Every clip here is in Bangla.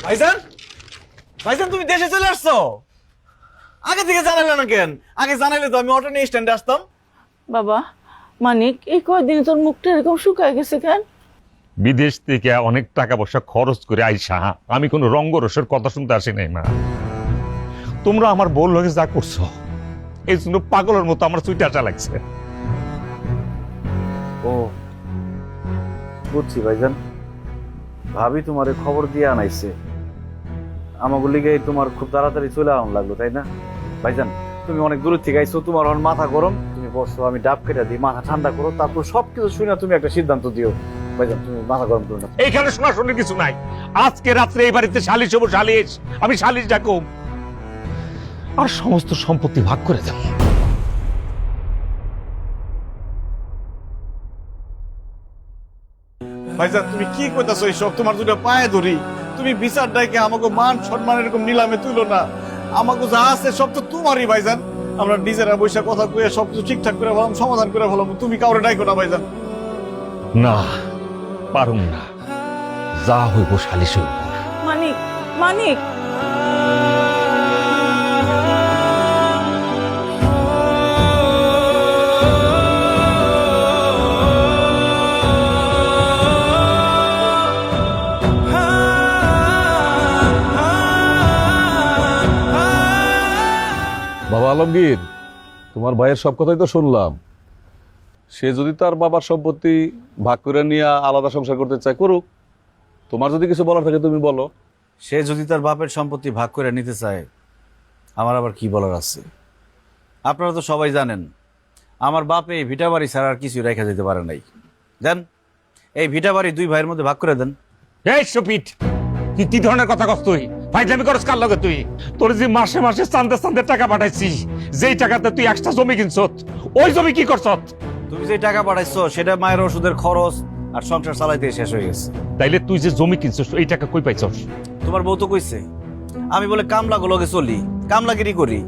ভাইজান, ভাইজান তুমি দেশে চলে আসছো? আগে থেকে জানালে না কেন? আগে জানাইলে তো আমি অটো নিয়ে স্ট্যান্ডে আসতাম। বাবা মানিক, এই কয়দিনে তোর মুখটা এরকম শুকায় গেছে কেন? বিদেশ থেকে অনেক টাকা পয়সা খরচ করে আইসা আমি কোনো রঙ্গরসের কথা শুনতে আসি নাই মা। তোমরা আমার বউ লগে যা করছো এই জন্য পাগলের মতো আমার সুইটা আসা লাগছে। ও বুঝছি ভাইজান, ভাবি তোমারে খবর দিয়ে আনাইছে, আমাকে লিগে তোমার খুব তাড়াতাড়ি চলে আউন লাগলো, তাই না? ভাইজান তুমি অনেক দূর থেকে আইছো, তোমার এখন মাথা গরম, তুমি বসো, আমি ডাব কেটে দিই, মাথা ঠান্ডা করো, তারপর সবকিছু শুনে তুমি একটা সিদ্ধান্ত দিও। ভাইজান তুমি মাথা গরম করো না। এইখানে শোনাশোনার কিছু নাই। আজকে রাত্রে এই বাড়িতে সালিশ হবো, সালিশ। আমি সালিশ ডাকুম আর সমস্ত সম্পত্তি ভাগ করে দেব। ভাইজান তুমি কি কইতাছো এইসব? তোমার দুটো পায়ে ধরি, তুমি বিচার ডাইকে আমাকে মান সম্মান এরকম নিলামে তুলো না। আমাকে যা আছে সব তো তোমারই ভাইজান। আমরা নিজেরা বৈশা কথা কয়ে সবকিছু ঠিকঠাক করে ফেলাম, সমাধান করে ফেলাম, তুমি কাউরে ডাইকো না ভাইজান। না পারুম না, যা হইব সালিশ হইব। মানিক, মানিক, বাবা আলমগীর, তোমার ভাইয়ের সব কথাই তো শুনলাম। সে যদি তার বাবার সম্পত্তি ভাগ করে নিয়ে আলাদা সংসার করতে চায়, করুক। তোমার যদি কিছু বলার থাকে তুমি বলো। সে যদি তার বাপের সম্পত্তি ভাগ করে নিতে চায়, আমার আবার কি বলার আছে? আপনারা তো সবাই জানেন আমার বাপ এই ভিটা বাড়ি ছাড়া আর কিছু রেখে যেতে পারে নাই। দেন এই ভিটা বাড়ি দুই ভাইয়ের মধ্যে ভাগ করে দেন। এই সুপিট, তুই কি ধরনের কথা কস? তুই ফাইজলামি করস কার লগে? তুই তোর যে মাসে মাসে চান্দে চান্দে টাকা পাঠাইছিস, যেই টাকাতে তুই একটা জমি কিনছত, ওই জমি কি করছত? তুমি যে টাকা পাঠাইছো সেটা মায়ের ওষুধের খরচ আর সংসার চালাইতে শেষ হয়ে গেছে। তাইলে তুই যে জমি কিনছস এই টাকা কই পাইছস? তোমার বউ তো কইছে আমি বলে কামলা গুলোকে চলি, কামলাগিরি করি,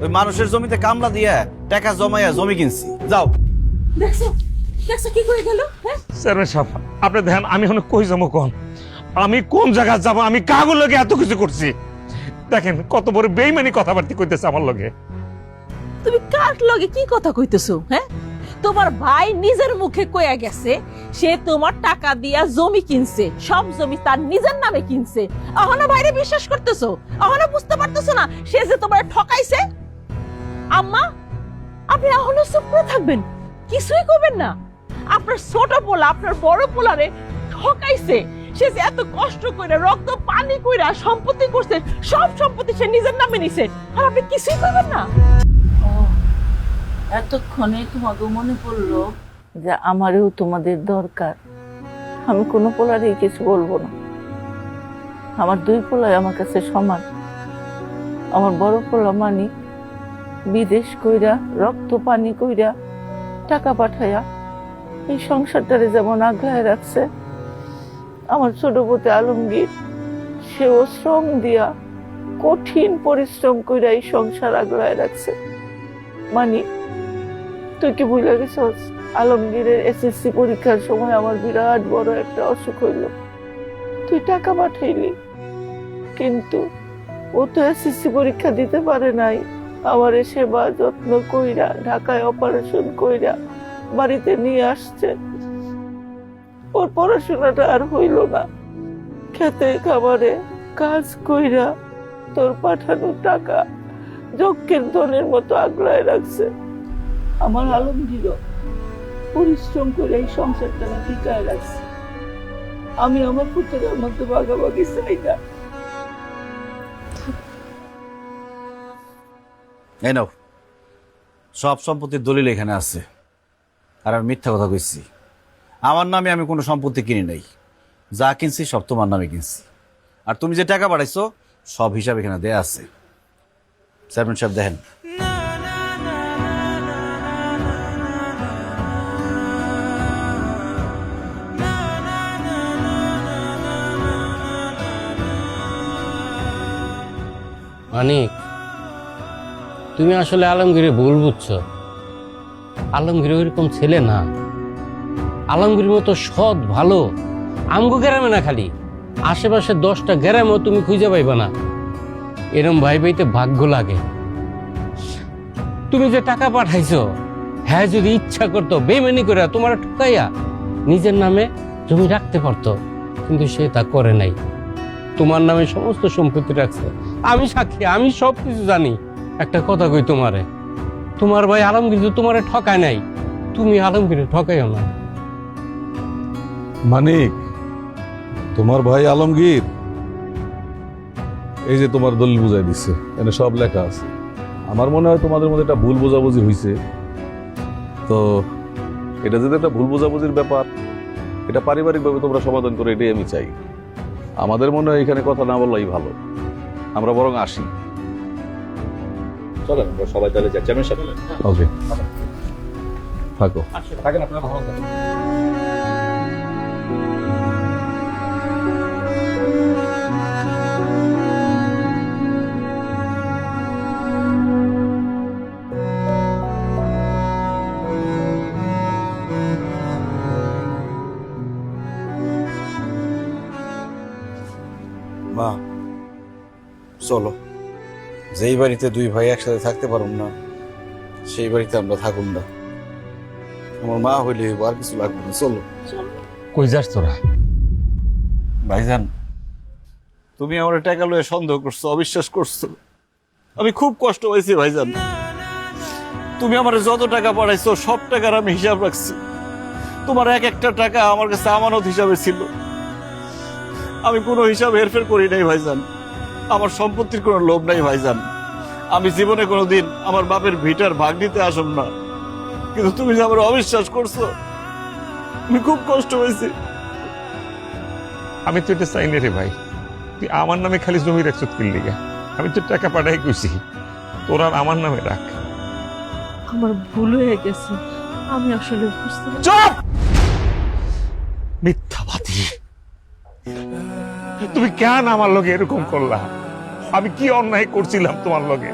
ওই মানুষের জমিতে কামলা দিয়া টাকা জমাইয়া জমি কিনছি। যাও। দেখছো দেখছো কি করে গেল? চেয়ারম্যান সাহেব, আপনি দেখেন আমি এখন কই যাবো কোন? আমি কোন জায়গায় যাবো? আমি কাগজ লগে এত কিছু করছি, দেখেন কত বড় বেইমানি কথাবার্তা কইতেছে আমার লগে। তুমি কার লগে কি কথা কইতেছো? হ্যাঁ, তোমার ভাই নিজের মুখে কইয়া গেছে সে তোমার টাকা দিয়া জমি কিনছে, সব জমি তার নিজের নামে কিনছে। এখনো ভাইরে বিশ্বাস করতেছো? এখনো বুঝতে পারতেছো না সে যে তোমার ঠকাইছে? আম্মা, আপনি এখনো চুপ করে থাকবেন, কিছুই করবেন না? আপনার ছোট পোলা আপনার বড় পোলারে ঠকাইছে, সে যে এত কষ্ট করে রক্ত পানি কইরা সম্পত্তি করছে, সব সম্পত্তি সে নিজের নামে নিছে, আর আপনি কিছুই করবেন না? এতক্ষণে তোমাকে মনে পড়লো যে আমারও তোমাদের দরকার। আমি কোনো পোলারই কিছু বলবো না, আমার দুই পোলাই আমার কাছে সমান। আমার বড় পোলা মানিক বিদেশ কইরা রক্ত পানি কইরা টাকা পাঠাইয়া এই সংসারটারে যেমন আগলায় রাখছে, আমার ছোট পুতে আলমগীর সেও শ্রম দিয়া কঠিন পরিশ্রম কইরা এই সংসার আগলায় রাখছে। মানিক, তুই কি ভুলে গেছস? আলমগীরের এসএসসি পরীক্ষার সময় আমার বিরাট বড় একটা অসুখ হইল, তুই টাকা পাঠাইলি, কিন্তু ও তো এসএসসি পরীক্ষা দিতে পারে নাই। আমার সেবা যত্ন কইরা ঢাকায় অপারেশন কইরা বাড়িতে নিয়ে আসছে। ওর পড়াশোনাটা আর হইল না, খেতে খাবারে কাজ কইরা তোর পাঠানো টাকা যজ্ঞের ধনের মতো আগলায় রাখছে। আমার আলমগীরও পরিশ্রম করে এই সংসারটা টিকায় রাখছে। আমি আমার পুত্রের মধ্যে ভাগাভাগি চাই না। এই নাও, সব সম্পত্তির দলিল এখানে আছে। আর আমি মিথ্যা কথা কইছি? আমার নামে আমি কোনো সম্পত্তি কিনি নাই, যা কিনছি সব তোমার নামে কিনছি। আর তুমি যে টাকা পাঠাইছো সব হিসাব এখানে দেয়া আছে। চেয়ারম্যান সাহেব দেখেন। মানিক, তুমি আসলে আলমগীরে ভুল বুঝছো। আলমগীর ওইরকম ছেলে না। আলমগীর মতো সৎ ভালো আমগো গ্রামে না, খালি আশেপাশে 10টা গ্রামও তুমি খুঁজে পাইবা না। এরম ভাই ভাইতে ভাগ্য লাগে। তুমি যে টাকা পাঠাইছো, হ্যাঁ যদি ইচ্ছা করতো বেইমানি করে তোমার ঠকাইয়া নিজের নামে জমি রাখতে পারতো, কিন্তু সে তা করে নাই। তোমার নামে সমস্ত সম্পত্তি রাখছে। আমি সাক্ষী, আমি সব কিছু জানি। একটা কথা কই তোমারে, তোমার ভাই আলমগীর তো তোমারে ঠকায় নাই, তুমি আলমগীরে ঠকাইও না। মানিক, তোমার ভাই আলমগীর এই যে তোমার দলিল বুঝাই দিচ্ছে, এখানে সব লেখা আছে। আমার মনে হয় তোমাদের মধ্যে একটা ভুল বোঝাবুঝি হয়েছে। তো এটা যদি একটা ভুল বোঝাবুঝির ব্যাপার, এটা পারিবারিকভাবে তোমরা সমাধান করে, এটাই আমি চাই। আমাদের মনে হয় এখানে কথা না বললেই ভালো। আমরা বরং আসি। চলেন আমরা সবাই তাহলে যাই চেয়ারম্যান সাহেব। ওকে, থাকো। থাকেন আপনারা ভালো থাকেন। মা, চলো। যেই বাড়িতে দুই ভাই একসাথে থাকতে পারুম না, সেই বাড়িতে আমরা থাকুন না। আমার মা হইলে আর কিছু লাগবে না, চলো। কই যাস তোরা? ভাইজান, তুমি আমার টাকা লয়ে সন্দেহ করছো, অবিশ্বাস করছো। আমি খুব কষ্ট পাইছি ভাইজান। তুমি আমার যত টাকা পাঠাইছো সব টাকার আমি হিসাব রাখছি। তোমার এক একটা টাকা আমার কাছে আমানত হিসাবে ছিল। আমি কোনো হিসাব হেরফের করি নাই ভাইজান। আমার সম্পত্তির কোনো লোভ নাই ভাইজান। আমি জীবনে কোনোদিন আমার বাপের ভিটার ভাগ নিতে আসব না, কিন্তু তুমি যে আমার অবিশ্বাস করছো, আমি খুব কষ্ট হয়েছি। আমি তো এটা চাই না রে ভাই। তুই আমার নামে খালি জমি রাখছ কিল লিগা? আমি তো টাকা পাঠাই কইছি, তোর আর আমার নামে রাখ। আমার ভুল হয়ে গেছে, আমি আসলে বুঝতে চুপ! মিথ্যাবাদী! তুমি কেন আমার লগে এরকম করলা? আমি কি অন্যায় করছিলাম তোমার লগে?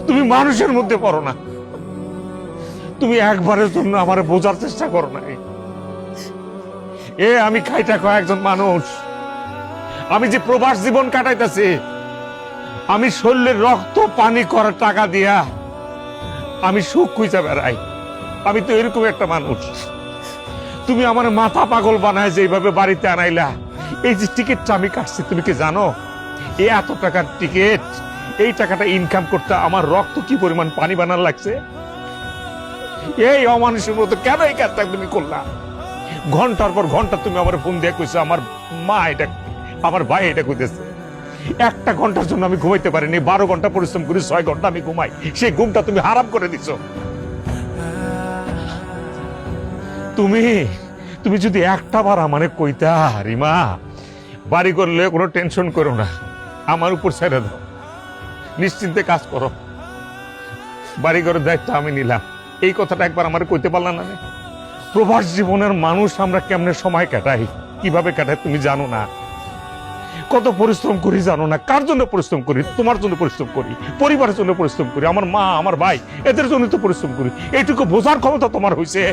তুমি মানুষের মধ্যে পড়ো না। তুমি একবারের জন্য আমার বোঝার চেষ্টা করো নাই। আমি খাইটা খাওয়া একজন মানুষ। আমি যে প্রবাস জীবন কাটাইতেছি, আমি শরীরের রক্ত পানি করার টাকা দিয়া আমি সুখ খুঁজে বেড়াই। আমি তো এরকম একটা মানুষ। তুমি আমার মাথা পাগল বানায় যেভাবে বাড়িতে আনাইলা। এই যে টিকিটটা আমি কাটছি, তুমি কি জানো এই এত টাকার টিকিট, এই টাকাটা ইনকাম করতে আমার রক্ত কি পরিমাণ পানি বানার লাগছে? এই অমানুষের মতো কেন এই কাজটা তুমি করলা? ঘন্টার পর ঘন্টা তুমি আমার ফোন দিয়ে কইছো আমার মা এটা, আমার ভাই এটা কইতেছে। একটা ঘন্টার জন্য আমি ঘুমাইতে পারিনি। 12 ঘন্টা পরিশ্রম করি, 6 ঘন্টা আমি ঘুমাই। সেই ঘুমটা তুমি হারাম করে দিছো। তুমি যদি একটা বার আমারে কইতা, রিমা বাড়ি করলে কোনো টেনশন করো না, আমার উপর ছেড়ে দাও, নিশ্চিন্তে কাজ করো, বাড়ি ঘরের দায়িত্ব আমি নিলাম, এই কথাটা একবার আমার কইতে পারলাম না? প্রবাস জীবনের মানুষ আমরা কেমনে সময় কাটাই, কিভাবে কাটাই তুমি জানো না। কত পরিশ্রম করি জানো না? কার জন্য পরিশ্রম করি? তোমার জন্য পরিশ্রম করি, পরিবারের জন্য পরিশ্রম করি, আমার মা আমার ভাই এদের জন্য তো পরিশ্রম করি। এইটুকু বোঝার ক্ষমতা তোমার হয়েছে?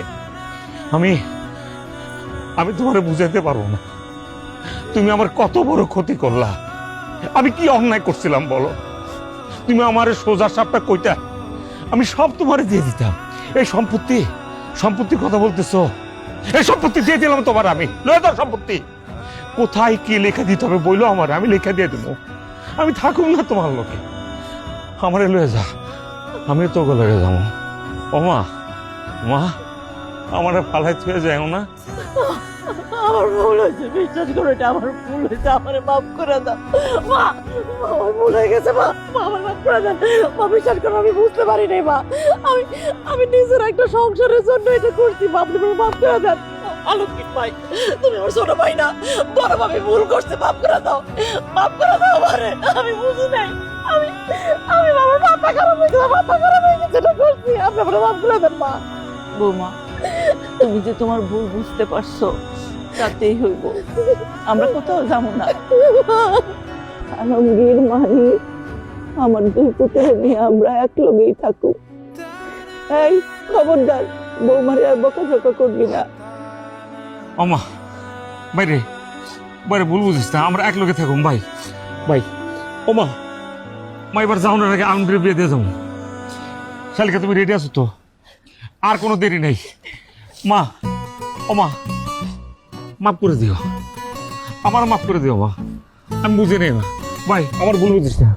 আমি তোমারে বুঝাইতে পারবো না। তুমি আমার কত বড় ক্ষতি করলা। আমি কি অন্যায় করছিলাম বলো? তুমি আমার সোজা সাপটা কইতা, আমি সব তোমারে দিয়ে দিতাম। এই সম্পত্তির কথা বলতেছো, এই সম্পত্তি দিয়ে দিলাম তোমার। আমি লয়ে দাও সম্পত্তি। কোথায় কি লেখা দিতে হবে বইলো আমার, আমি লেখা দিয়ে দেবো। আমি থাকুম না তোমার লোকে, আমারে লয়ে যা, আমি তো লয়ে যাবো। ও মা, আমার ফালাই থুয়ে যায় না। আমার ভুল হয়েছে, বিশ্বাস করো, এটা আমার ভুল হয়েছে, আমার মাফ করে দাও মা। আমার ভুল হয়ে গেছে মা, আমার মাফ করে দেন মা। বিশ্বাস করো, আমি বুঝতে পারি নাই মা। আমি নিজের একটা সংসারের জন্য এটা করছি মা। আপনি আমাকে মাফ করে দেন। আলমগীর ভাই, তুমি আমার ছোট ভাই না, বড় ভাবি ভুল করছে, মাফ করে দাও, মাফ করে দাও আমারে। আমি বুঝি নাই, আমি আমার মাথা খারাপ হয়ে গেছে, এটা করছি। আপনি আমার মাফ করে দেন মা। বৌমা, তুমি যে তোমার ভুল বুঝতে পারছো, তাতেই হইব, আমরা কোথাও যাবো না। আলমগীর, মানি, আমার দুই পুত্র নিয়ে আমরা এক লগেই থাকুক। এই খবরদার, বৌমারে আর বকাঝকা করবি না। আমা বাইরে বাইরে ভুল বুঝিস না, আমরা এক লোকে থাকুম ভাই। ভাই ও মা, মা এবার যাওয়ার আগে আনন্দের বিয়ে দিয়ে যাবো। শালিকা তুমি রেডি আছো তো? আর কোনো দেরি নেই মা। ও মা, মাফ করে দিও, আমার মাফ করে দিও মা, আমি বুঝে নেই মা। ভাই আমার ভুল বুঝিস না।